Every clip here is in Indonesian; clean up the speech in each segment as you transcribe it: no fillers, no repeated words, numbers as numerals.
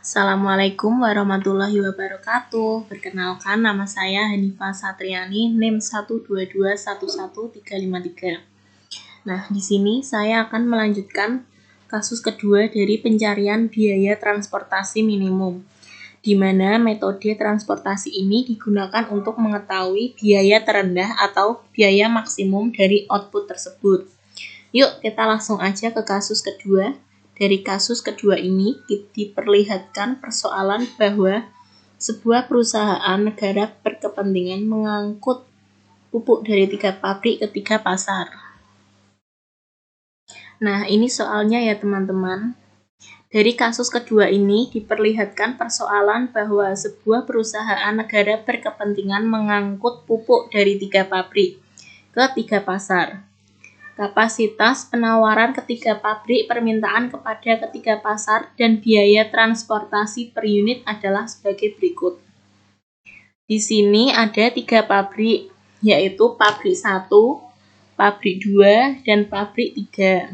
Assalamualaikum warahmatullahi wabarakatuh. Perkenalkan, nama saya Hanifah Satriani, NIM 122111353. Nah, di sini saya akan melanjutkan kasus kedua dari pencarian biaya transportasi minimum, di mana metode transportasi ini digunakan untuk mengetahui biaya terendah atau biaya maksimum dari output tersebut. Yuk, kita langsung aja ke kasus kedua. Dari kasus kedua ini diperlihatkan persoalan bahwa sebuah perusahaan negara berkepentingan mengangkut pupuk dari 3 pabrik ke 3 pasar. Nah, ini soalnya ya teman-teman. Dari kasus kedua ini diperlihatkan persoalan bahwa sebuah perusahaan negara berkepentingan mengangkut pupuk dari 3 pabrik ke 3 pasar. Kapasitas penawaran ketiga pabrik, permintaan kepada ketiga pasar, dan biaya transportasi per unit adalah sebagai berikut. Di sini ada 3 pabrik, yaitu pabrik 1, pabrik 2, dan pabrik 3.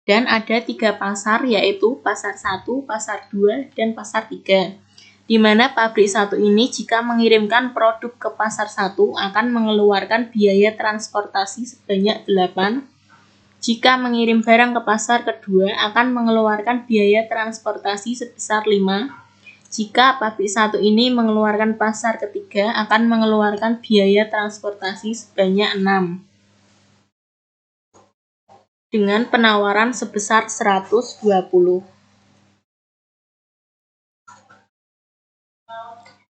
Dan ada 3 pasar, yaitu pasar 1, pasar 2, dan pasar 3. Di mana pabrik 1 ini jika mengirimkan produk ke pasar 1 akan mengeluarkan biaya transportasi sebanyak 8. Jika mengirim barang ke pasar kedua akan mengeluarkan biaya transportasi sebesar 5. Jika pabrik 1 ini mengeluarkan pasar ketiga akan mengeluarkan biaya transportasi sebanyak 6. Dengan penawaran sebesar 120.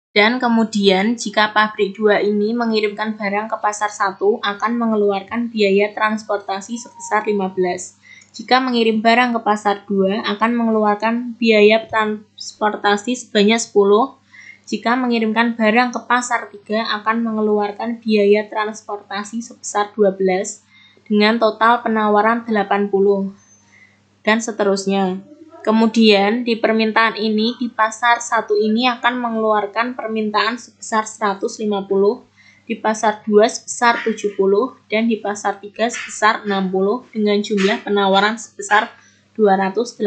Dan kemudian jika pabrik 2 ini mengirimkan barang ke pasar 1 akan mengeluarkan biaya transportasi sebesar 15. Jika mengirim barang ke pasar 2 akan mengeluarkan biaya transportasi sebanyak 10. Jika mengirimkan barang ke pasar 3 akan mengeluarkan biaya transportasi sebesar 12 dengan total penawaran 80. Dan seterusnya. Kemudian di permintaan ini di pasar 1 ini akan mengeluarkan permintaan sebesar 150, di pasar 2 sebesar 70, dan di pasar 3 sebesar 60 dengan jumlah penawaran sebesar 280.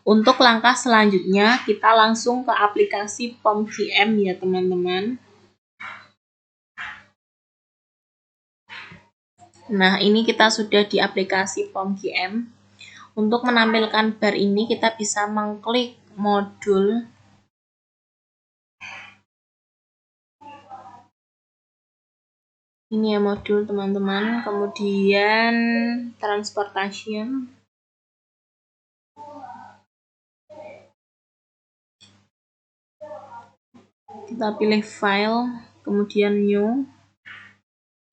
Untuk langkah selanjutnya kita langsung ke aplikasi POM-QM ya teman-teman. Nah, ini kita sudah di aplikasi POM-QM. Untuk menampilkan bar ini kita bisa mengklik modul. Ini ya modul teman-teman, kemudian transportation. Kita pilih file, kemudian new.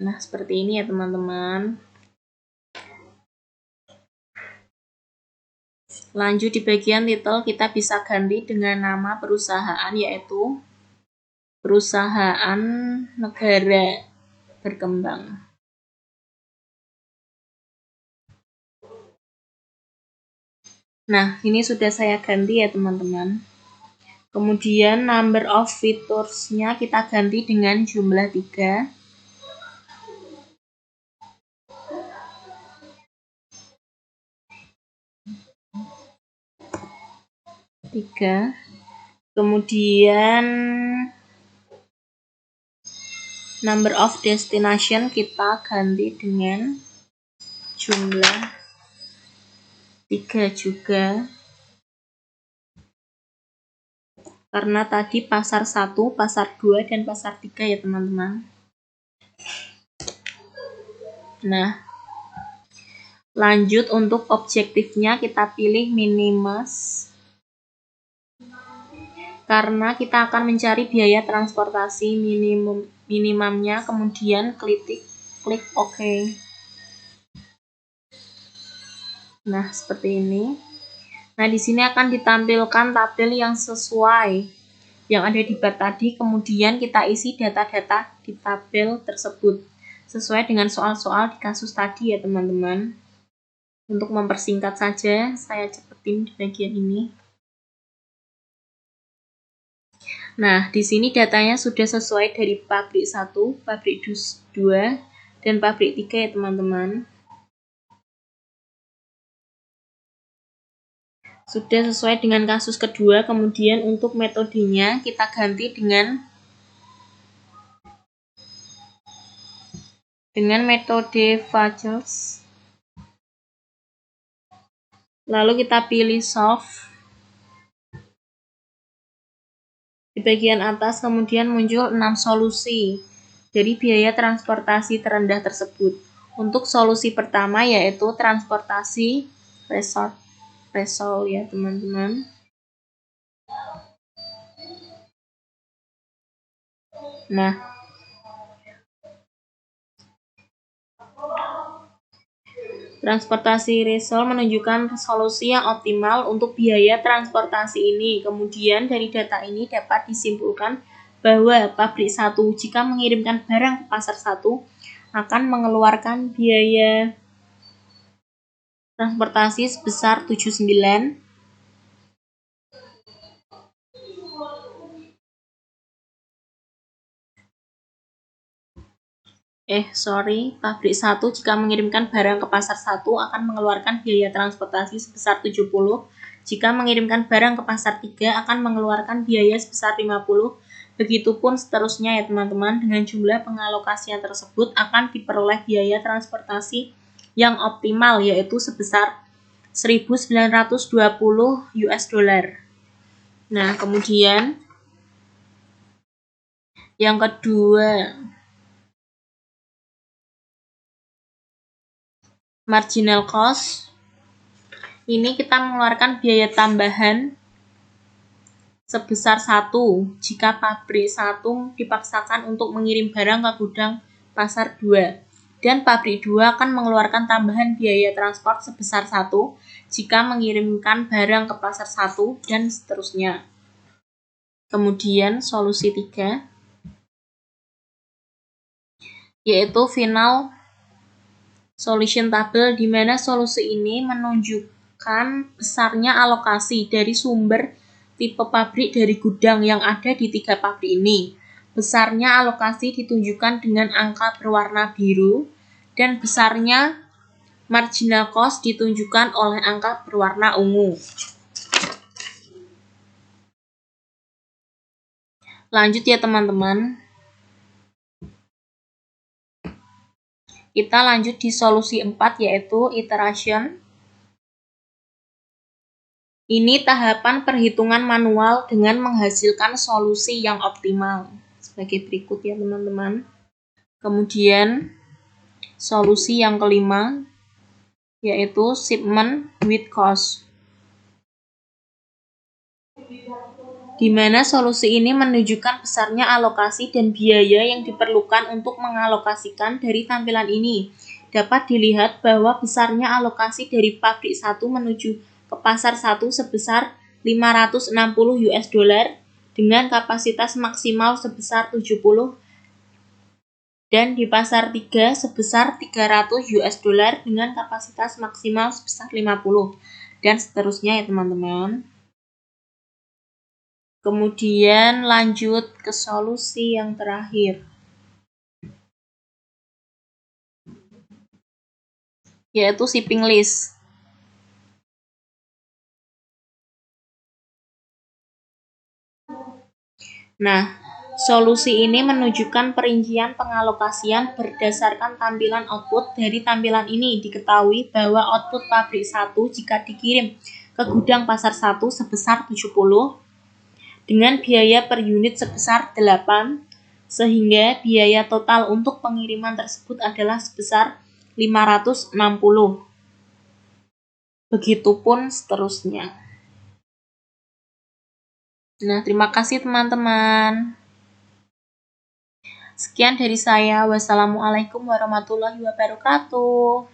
Nah, seperti ini ya teman-teman. Lanjut di bagian title kita bisa ganti dengan nama perusahaan, yaitu perusahaan negara berkembang. Nah, ini sudah saya ganti ya teman-teman. Kemudian number of features-nya kita ganti dengan jumlah 3. Kemudian number of destination kita ganti dengan jumlah 3 juga. Karena tadi pasar 1, pasar 2, dan pasar 3 ya teman-teman. Nah, lanjut untuk objektifnya kita pilih minimus. Karena kita akan mencari biaya transportasi minimumnya, kemudian klik OK. Nah, seperti ini. Nah, di sini akan ditampilkan tabel yang sesuai yang ada di bar tadi, kemudian kita isi data-data di tabel tersebut sesuai dengan soal-soal di kasus tadi ya teman-teman. Untuk mempersingkat saja, saya cepetin di bagian ini. Nah, di sini datanya sudah sesuai dari pabrik 1, pabrik 2, dan pabrik 3 ya teman-teman. Sudah sesuai dengan kasus kedua, kemudian untuk metodenya kita ganti dengan metode Fagles. Lalu kita pilih solve. Di bagian atas kemudian muncul 6 solusi dari biaya transportasi terendah tersebut. Untuk solusi pertama yaitu transportasi resort ya teman-teman. Nah, transportasi resort menunjukkan solusi yang optimal untuk biaya transportasi ini. Kemudian dari data ini dapat disimpulkan bahwa pabrik 1 jika mengirimkan barang ke pasar 1 akan mengeluarkan biaya transportasi sebesar 79. Pabrik 1 jika mengirimkan barang ke pasar 1 akan mengeluarkan biaya transportasi sebesar 70. Jika mengirimkan barang ke pasar 3 akan mengeluarkan biaya sebesar 50. Begitupun seterusnya ya teman-teman, dengan jumlah pengalokasian tersebut akan diperoleh biaya transportasi yang optimal yaitu sebesar 1920 US dollar. Nah, kemudian yang kedua, marginal cost. Ini kita mengeluarkan biaya tambahan sebesar 1 jika pabrik 1 dipaksakan untuk mengirim barang ke gudang pasar 2. Dan pabrik 2 akan mengeluarkan tambahan biaya transport sebesar 1 jika mengirimkan barang ke pasar 1 dan seterusnya. Kemudian solusi 3 yaitu final solution table, di mana solusi ini menunjukkan besarnya alokasi dari sumber tipe pabrik dari gudang yang ada di 3 pabrik ini. Besarnya alokasi ditunjukkan dengan angka berwarna biru dan besarnya marginal cost ditunjukkan oleh angka berwarna ungu. Lanjut ya teman-teman. Kita lanjut di solusi 4 yaitu iteration. Ini tahapan perhitungan manual dengan menghasilkan solusi yang optimal. Sebagai berikut ya teman-teman. Kemudian solusi yang kelima yaitu shipment with cost, di mana solusi ini menunjukkan besarnya alokasi dan biaya yang diperlukan untuk mengalokasikan dari tampilan ini. Dapat dilihat bahwa besarnya alokasi dari pabrik 1 menuju ke pasar 1 sebesar 560 US dollar dengan kapasitas maksimal sebesar 70 dan di pasar 3 sebesar 300 US dollar dengan kapasitas maksimal sebesar 50 dan seterusnya ya teman-teman. Kemudian lanjut ke solusi yang terakhir, yaitu shipping list. Nah, solusi ini menunjukkan perincian pengalokasian berdasarkan tampilan output. Dari tampilan ini diketahui bahwa output pabrik 1 jika dikirim ke gudang pasar 1 sebesar 70 dengan biaya per unit sebesar 8, sehingga biaya total untuk pengiriman tersebut adalah sebesar 560. Begitupun seterusnya. Nah, terima kasih teman-teman. Sekian dari saya. Wassalamualaikum warahmatullahi wabarakatuh.